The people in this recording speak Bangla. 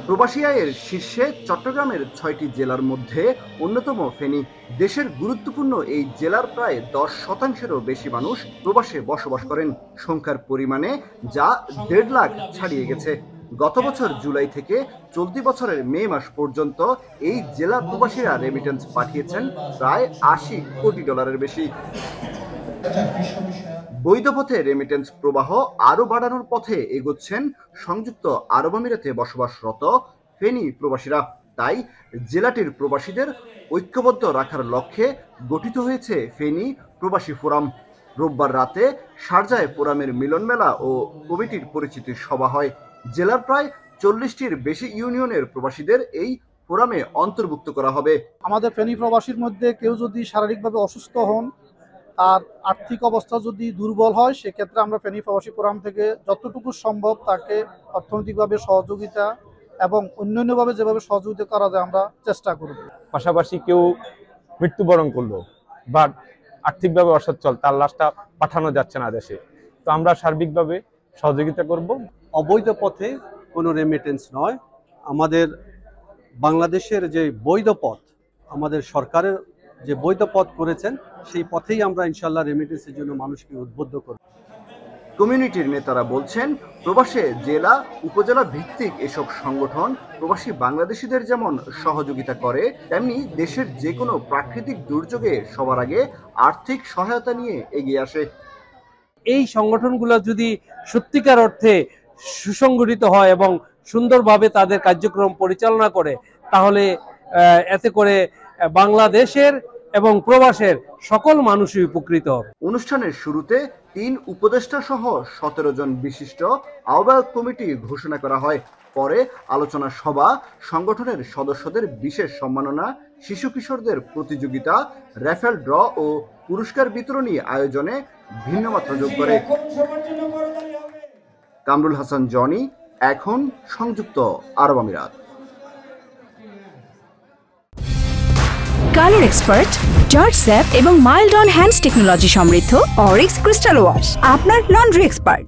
প্রবাসী আয়ের শীর্ষে চট্টগ্রামের ৬টি জেলার মধ্যে অন্যতম ফেনী। দেশের গুরুত্বপূর্ণ এই জেলার প্রায় ১০%-এরও বেশি মানুষ প্রবাসে বসবাস করেন, সংখ্যার পরিমাণে যা ১.৫ লাখ ছাড়িয়ে গেছে। গত বছর জুলাই থেকে চলতি বছরের মে মাস পর্যন্ত এই জেলার প্রবাসীরা রেমিটেন্স পাঠিয়েছেন প্রায় $৮০ কোটি বেশি। বৈধ পথে রেমিটেন্স প্রবাহ আরও বাড়ানোর পথে এগোচ্ছেন সংযুক্ত আরব আমিরাতে বসবাসরত ফেনী প্রবাসীরা। তাই জেলাটির প্রবাসীদের ঐক্যবদ্ধ রাখার লক্ষ্যে গঠিত হয়েছে ফেনী প্রবাসী ফোরাম। রোববার রাতে শারজায় ফোরামের মিলন মেলা ও কমিটির পরিচিতির সভা হয়। জেলার প্রায় ৪০টির বেশি ইউনিয়নের প্রবাসীদের এই ফোরামে অন্তর্ভুক্ত করা হবে। আমাদের ফেনী প্রবাসীর মধ্যে কেউ যদি শারীরিকভাবে অসুস্থ হন, আর আর্থিক অবস্থা যদি দুর্বল হয়, সেক্ষেত্রে আমরা ফেনী প্রবাসী ফোরাম থেকে যতটুকু সম্ভব তাকে অর্থনৈতিকভাবে সহযোগিতা এবং অন্যান্যভাবে যেভাবে সহযোগিতা করা যায় আমরা চেষ্টা করব। পাশাপাশি কেউ মৃত্যুবরণ করলো বা আর্থিকভাবে অসচ্ছল, তার লাশটা পাঠানো যাচ্ছে না দেশে, তো আমরা সার্বিকভাবে সহযোগিতা করব। অবৈধ পথে কোনো রেমিটেন্স নয়, আমাদের বাংলাদেশের যে বৈধ পথ, আমাদের সরকারের যে বৈধ পথ করেছেন, সেই পথেই আমরা ইনশাল্লাহ রেমিটেন্সের জন্য মানুষকে উদ্বুদ্ধ করব। কমিউনিটির নেতারা বলছেন, প্রবাসে জেলা উপজেলা ভিত্তিক এসব সংগঠন প্রবাসী বাংলাদেশিদের যেমন সহযোগিতা করে, তেমনি দেশের যে কোনো প্রাকৃতিক দুর্যোগে সবার আগে আর্থিক সহায়তা নিয়ে এগিয়ে আসে। এই সংগঠনগুলো যদি সত্যিকার অর্থে সুসংগঠিত হয় এবং সুন্দরভাবে তাদের কার্যক্রম পরিচালনা করে, তাহলে এতে করে বাংলাদেশের এবং প্রবাসের সকল মানুষই উপকৃত হবে। অনুষ্ঠানের শুরুতে ৩ উপদেষ্টা সহ ১৭ জন বিশিষ্ট আহ্বায়ক কমিটি ঘোষণা করা হয়। পরে আলোচনা সভা, সংগঠনের সদস্যদের বিশেষ সম্মাননা, শিশু কিশোরদের প্রতিযোগিতা, র্যাফেল ড্র ও পুরস্কার বিতরণী আয়োজনে ভিন্নমাত্রা যোগ করে। কামরুল হাসান জনি, এখন সংযুক্ত আরব আমিরাত। কালার এক্সপার্ট, জর্জ স্যাপ এবং মাইল্ড অন হ্যান্ডস টেকনোলজি সমৃদ্ধ অরিক্স ক্রিস্টাল ওয়াশ আপনার লন্ড্রি এক্সপার্ট।